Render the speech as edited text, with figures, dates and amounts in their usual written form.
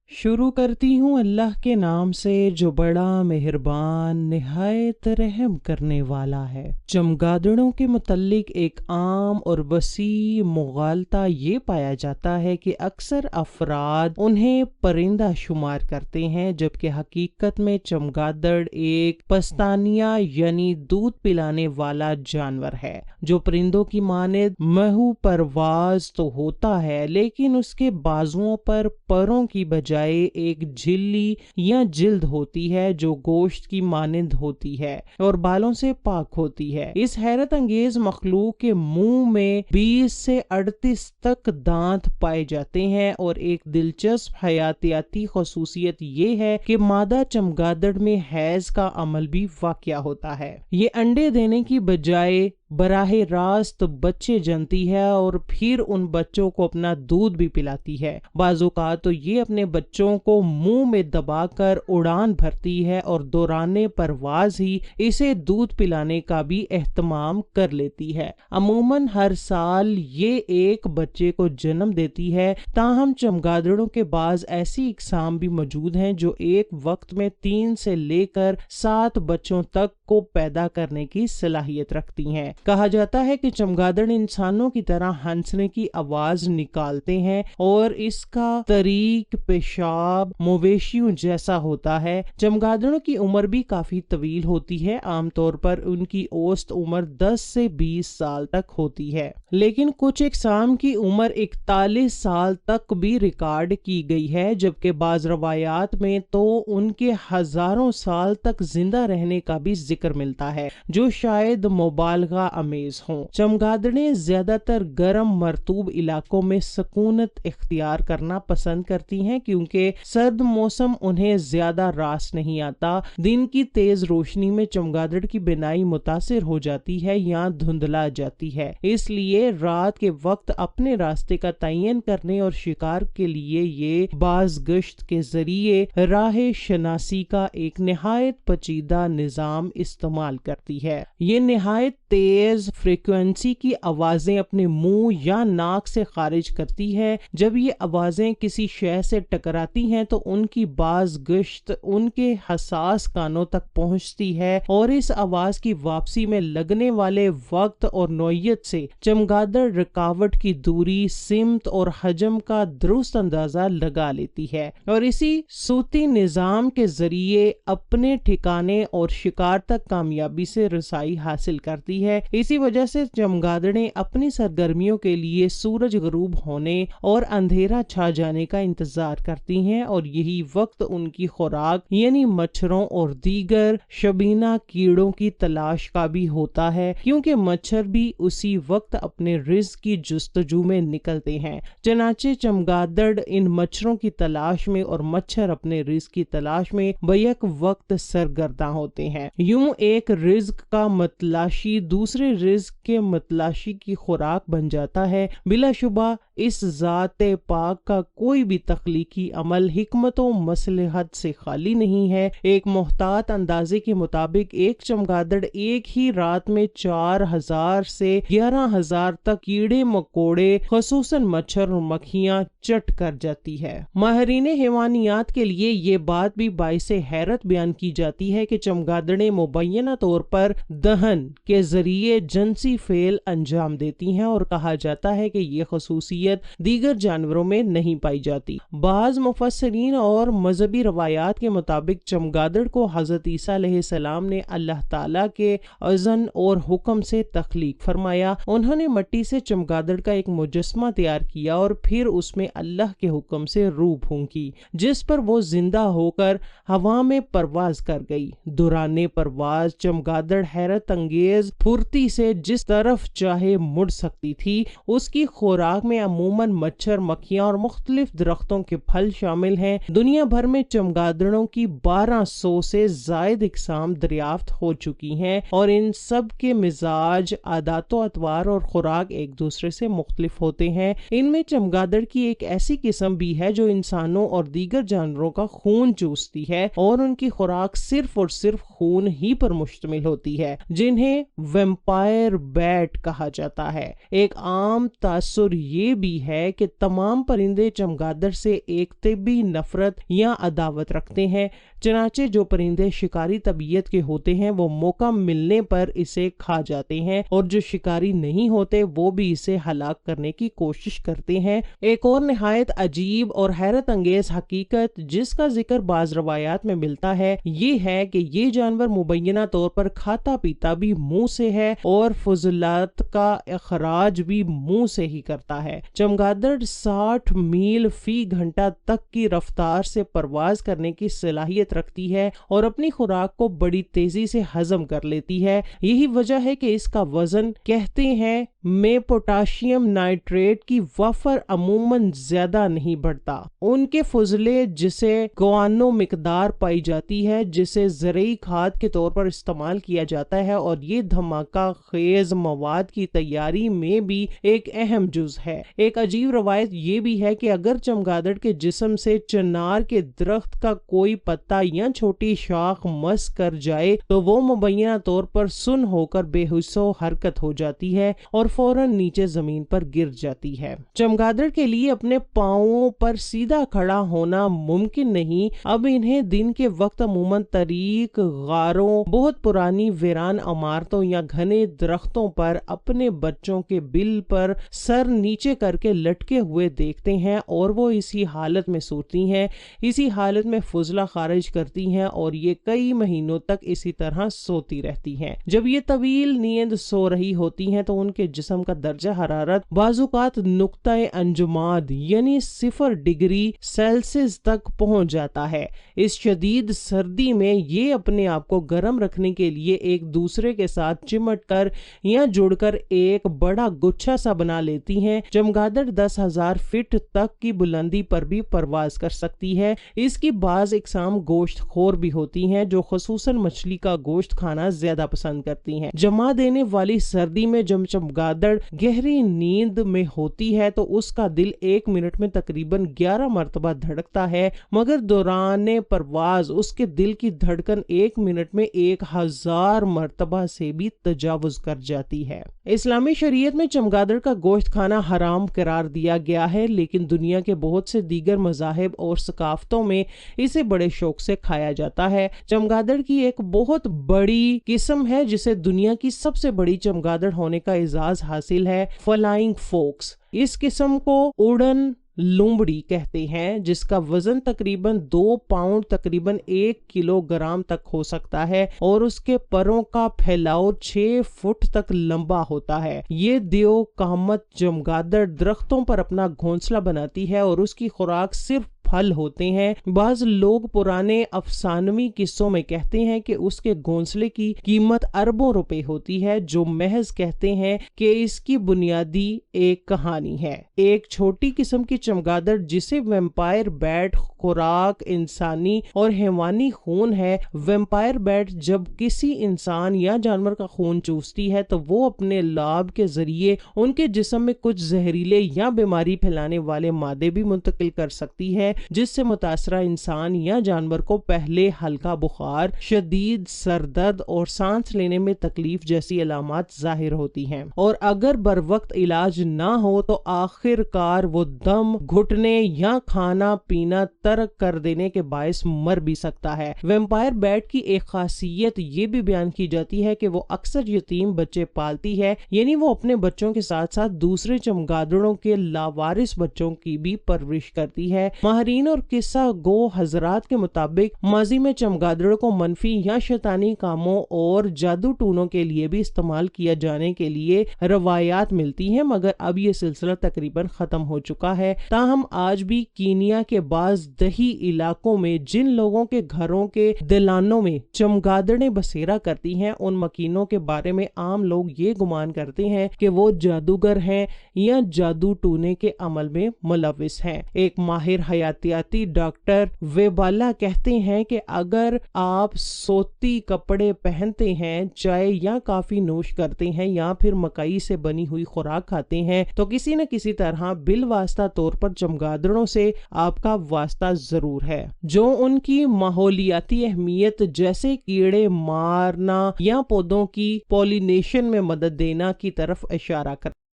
شروع کرتی ہوں اللہ کے نام سے جو بڑا مہربان نہایت رحم کرنے والا ہے۔ چمگادڑوں کے متعلق ایک عام اور وسیع مغالطہ یہ پایا جاتا ہے کہ اکثر افراد انہیں پرندہ شمار کرتے ہیں، جبکہ حقیقت میں چمگادڑ ایک پستانیہ یعنی دودھ پلانے والا جانور ہے، جو پرندوں کی مانند محو پرواز تو ہوتا ہے لیکن اس کے بازوؤں پر پروں کی بجائے ایک جھلی یا جلد ہوتی ہے جو گوشت کی مانند ہوتی ہے اور بالوں سے پاک ہوتی ہے۔ اس حیرت انگیز مخلوق کے منہ میں 20 سے 38 تک دانت پائے جاتے ہیں، اور ایک دلچسپ حیاتیاتی خصوصیت یہ ہے کہ مادہ چمگادڑ میں حیض کا عمل بھی واقع ہوتا ہے۔ یہ انڈے دینے کی بجائے براہ راست بچے جنتی ہے اور پھر ان بچوں کو اپنا دودھ بھی پلاتی ہے۔ بعض اوقات تو یہ اپنے بچوں کو منہ میں دبا کر اڑان بھرتی ہے اور دوران پرواز ہی اسے دودھ پلانے کا بھی اہتمام کر لیتی ہے۔ عموماً ہر سال یہ ایک بچے کو جنم دیتی ہے، تاہم چمگادڑوں کے بعض ایسی اقسام بھی موجود ہیں جو ایک وقت میں 3 سے لے کر 7 بچوں تک کو پیدا کرنے کی صلاحیت رکھتی ہیں۔ کہا جاتا ہے کہ چمگادڑ انسانوں کی طرح ہنسنے کی آواز نکالتے ہیں اور اس کا طریق پیشاب مویشیوں جیسا ہوتا ہے۔ چمگادڑوں کی عمر بھی کافی طویل ہوتی ہے، عام طور پر ان کی اوسط عمر 10 سے 20 سال تک ہوتی ہے، لیکن کچھ اقسام کی عمر 41 سال تک بھی ریکارڈ کی گئی ہے، جبکہ بعض روایات میں تو ان کے ہزاروں سال تک زندہ رہنے کا بھی ذکر ملتا ہے، جو شاید مبالغہ آمیز ہوں۔ چمگادڑیں زیادہ تر گرم مرطوب علاقوں میں سکونت اختیار کرنا پسند کرتی ہیں، کیونکہ سرد موسم انہیں زیادہ راس نہیں آتا۔ دن کی تیز روشنی میں چمگادڑ کی بینائی متاثر ہو جاتی ہے یا دھندلا جاتی ہے، اس لیے رات کے وقت اپنے راستے کا تعین کرنے اور شکار کے لیے یہ باز گشت کے ذریعے راہ شناسی کا ایک نہایت پیچیدہ نظام استعمال کرتی ہے۔ یہ نہایت تیز فریکوینسی کی آوازیں اپنے منہ یا ناک سے خارج کرتی ہے۔ جب یہ آوازیں کسی شے سے ٹکراتی ہیں تو ان کی باز گشت ان کے حساس کانوں تک پہنچتی ہے، اور اس آواز کی واپسی میں لگنے والے وقت اور نوعیت سے چمگادڑ رکاوٹ کی دوری، سمت اور حجم کا درست اندازہ لگا لیتی ہے، اور اسی صوتی نظام کے ذریعے اپنے ٹھکانے اور شکار تک کامیابی سے رسائی حاصل کرتی ہے۔ اسی وجہ سے چمگادڑیں اپنی سرگرمیوں کے لیے سورج غروب ہونے اور اندھیرا چھا جانے کا انتظار کرتی ہیں، اور یہی وقت ان کی خوراک یعنی مچھروں اور دیگر شبینہ کیڑوں کی تلاش کا بھی ہوتا ہے، کیونکہ مچھر بھی اسی وقت اپنے رزق کی جستجو میں نکلتے ہیں۔ چنانچہ چمگادڑ ان مچھروں کی تلاش میں اور مچھر اپنے رزق کی تلاش میں بیک وقت سرگرداں ہوتے ہیں۔ یوں ایک رزق کا متلاشی دوسرے رزق کے متلاشی کی خوراک بن جاتا ہے۔ بلا شبہ اس ذات پاک کا کوئی بھی تخلیقی عمل حکمت و مصلحت سے خالی نہیں ہے۔ ایک محتاط اندازے کے مطابق ایک چمگادڑ ایک ہی رات میں 4000 سے 11000 تک کیڑے مکوڑے خصوصاً مچھر اور مکھیاں چٹ کر جاتی ہے۔ ماہرین حیوانیات کے لیے یہ بات بھی باعث حیرت بیان کی جاتی ہے کہ چمگادڑیں مبینہ طور پر دہن کے ذریعے جنسی فعل انجام دیتی ہیں، اور کہا جاتا ہے کہ یہ خصوصیت دیگر جانوروں میں نہیں پائی جاتی۔ بعض مفسرین اور مذہبی روایات کے مطابق چمگادڑ کو حضرت عیسیٰ علیہ السلام نے اللہ تعالیٰ کے اذن اور حکم سے تخلیق فرمایا۔ انہوں نے مٹی سے چمگادڑ کا ایک مجسمہ تیار کیا اور پھر اس میں اللہ کے حکم سے روح پھونکی، جس پر وہ زندہ ہو کر ہوا میں پرواز کر گئی۔ دوران پرواز چمگادڑ حیرت انگیز پھرتی سے جس طرف چاہے مڑ سکتی تھی۔ اس کی خوراک میں عموماً مچھر، مکھیاں اور مختلف درختوں کے پھل شامل ہیں۔ دنیا بھر میں چمگادڑوں کی 1200 سے زائد اقسام دریافت ہو چکی ہیں، اور ان سب کے مزاج، عادات و اطوار اور خوراک ایک دوسرے سے مختلف ہوتے ہیں۔ ان میں چمگادڑ کی ایک ایسی قسم بھی ہے جو انسانوں اور دیگر جانوروں کا خون چوستی ہے، اور ان کی خوراک صرف اور صرف خون ہی پر مشتمل ہوتی ہے، جنہیں ویمپائر بیٹ کہا جاتا ہے۔ ایک عام تاثر یہ بھی ہے کہ تمام پرندے چمگادڑ سے ایک طبی نفرت یا عداوت رکھتے ہیں، چنانچہ جو پرندے شکاری طبیعت کے ہوتے ہیں وہ موقع ملنے پر اسے کھا جاتے ہیں، اور جو شکاری نہیں ہوتے وہ بھی اسے ہلاک کرنے کی کوشش کرتے ہیں۔ ایک اور نہایت عجیب اور حیرت انگیز حقیقت جس کا ذکر بعض روایات میں ملتا ہے یہ ہے کہ یہ جانور مبینہ طور پر کھاتا پیتا بھی منہ سے ہے اور فضلات کا اخراج بھی منہ سے ہی کرتا ہے۔ چمگادڑ 60 میل فی گھنٹہ تک کی رفتار سے پرواز کرنے کی صلاحیت رکھتی ہے اور اپنی خوراک کو بڑی تیزی سے ہضم کر لیتی ہے۔ یہی وجہ ہے کہ اس کا وزن کہتے ہیں میں پوٹاشیم نائٹریٹ کی وافر عموماً زیادہ نہیں بڑھتا۔ ان کے فضلے جسے گوانو مقدار پائی جاتی ہے جسے زرعی کھاد کے طور پر استعمال کیا جاتا ہے، اور یہ دھماکہ خیز مواد کی تیاری میں بھی ایک اہم جز ہے۔ ایک عجیب روایت یہ بھی ہے کہ اگر چمگادڑ کے جسم سے چنار کے درخت کا کوئی پتا یا چھوٹی شاخ مس کر جائے تو وہ مبینہ طور پر سن ہو کر بے حس و حرکت ہو جاتی ہے اور فوراً نیچے زمین پر گر جاتی ہے۔ چمگادڑ کے لیے اپنے پاؤں پر سیدھا کھڑا ہونا ممکن نہیں۔ اب انہیں دن کے وقت عموماً طریق، غاروں، بہت پرانی ویران عمارتوں یا گھنے درختوں پر اپنے بچوں کے بل پر سر نیچے کر کے لٹکے ہوئے دیکھتے ہیں، اور وہ اسی حالت میں سوتی ہیں، اسی حالت میں فضلہ خارج کرتی ہیں، اور یہ کئی مہینوں تک اسی طرح سوتی رہتی ہیں۔ جب یہ طویل نیند سو رہی ہوتی ہیں تو ان کے جسم کا درجہ حرارت بعض اوقات نقطۂ انجماد یعنی 0 ڈگری سیلسیس تک پہنچ جاتا ہے۔ اس شدید سردی میں یہ اپنے آپ کو گرم رکھنے کے لیے ایک دوسرے کے ساتھ چمٹ کر یا جڑ کر ایک بڑا گچھا سا بنا لیتی ہیں۔ چمگادڑ 10,000 فٹ تک کی بلندی پر بھی پرواز کر سکتی ہے۔ اس کی بعض اقسام گوشت خور بھی ہوتی ہیں جو خصوصاً مچھلی کا گوشت کھانا زیادہ پسند کرتی ہیں۔ جما دینے والی سردی میں جب چمگادڑ گہری نیند میں ہوتی ہے تو اس کا دل 1 منٹ میں تقریباً 11 مرتبہ دھڑکتا ہے، مگر دوران پرواز اس کے دل کی دھڑکن 1 منٹ میں 1000 مرتبہ سے بھی تجاوز کر جاتی ہے۔ اسلامی شریعت میں چمگادڑ کا گوشت کھانا حرام قرار دیا گیا ہے، لیکن دنیا کے بہت سے دیگر مذاہب اور ثقافتوں میں اسے بڑے شوق سے کھایا جاتا ہے۔ چمگادڑ کی ایک بہت بڑی قسم ہے جسے دنیا کی سب سے بڑی چمگادڑ ہونے کا اعزاز حاصل ہے، فلائنگ فوکس۔ اس قسم کو اڑن لومڑی کہتے ہیں، جس کا وزن تقریباً 2 پاؤنڈ تقریباً 1 کلوگرام تک ہو سکتا ہے، اور اس کے پروں کا پھیلاؤ 6 فٹ تک لمبا ہوتا ہے۔ یہ دیو قامت چمگادڑ درختوں پر اپنا گھونسلہ بناتی ہے اور اس کی خوراک صرف پھل ہوتے ہیں۔ بعض لوگ پرانے افسانوی قصوں میں کہتے ہیں کہ اس کے گھونسلے کی قیمت اربوں روپے ہوتی ہے، جو محض کہتے ہیں کہ اس کی بنیادی ایک کہانی ہے۔ ایک چھوٹی قسم کی چمگادڑ جسے ویمپائر بیٹ خوراک انسانی اور حیوانی خون ہے۔ ویمپائر بیٹ جب کسی انسان یا جانور کا خون چوستی ہے تو وہ اپنے لعاب کے ذریعے ان کے جسم میں کچھ زہریلے یا بیماری پھیلانے والے مادے بھی منتقل کر سکتی ہے، جس سے متاثرہ انسان یا جانور کو پہلے ہلکا بخار، شدید سر درد اور سانس لینے میں تکلیف جیسی علامات ظاہر ہوتی ہیں، اور اگر بر وقت علاج نہ ہو تو آخر کار وہ دم گھٹنے یا کھانا پینا ترک کر دینے کے باعث مر بھی سکتا ہے۔ ویمپائر بیٹ کی ایک خاصیت یہ بھی بیان کی جاتی ہے کہ وہ اکثر یتیم بچے پالتی ہے، یعنی وہ اپنے بچوں کے ساتھ ساتھ دوسرے چمگادڑوں کے لاوارث بچوں کی بھی پرورش کرتی ہے۔ ماہرین اور قصہ گو حضرات کے مطابق ماضی میں چمگادڑوں کو منفی یا شیطانی کاموں اور جادو ٹونوں کے لیے بھی استعمال کیا جانے کے لیے روایات ملتی ہیں، مگر اب یہ سلسلہ تقریباً ختم ہو چکا ہے۔ تاہم آج بھی کینیا کے بعض دیہی علاقوں میں جن لوگوں کے گھروں کے دلانوں میں چمگادڑیں بسیرا کرتی ہیں، ان مکینوں کے بارے میں عام لوگ یہ گمان کرتے ہیں کہ وہ جادوگر ہیں یا جادو ٹونے کے عمل میں ملوث ہیں۔ ایک ماہر حیاتیاتی ڈاکٹر ویبالا کہتے ہیں کہ اگر آپ سوتی کپڑے پہنتے ہیں، چائے یا کافی نوش کرتے ہیں یا پھر مکئی سے بنی ہوئی خوراک کھاتے ہیں تو کسی نہ کسی طرح بالواسطہ طور پر چمگادڑوں سے آپ کا واسطہ ضرور ہے، جو ان کی ماحولیاتی اہمیت جیسے کیڑے مارنا یا پودوں کی پولینیشن میں مدد دینا کی طرف اشارہ کرتا ہے۔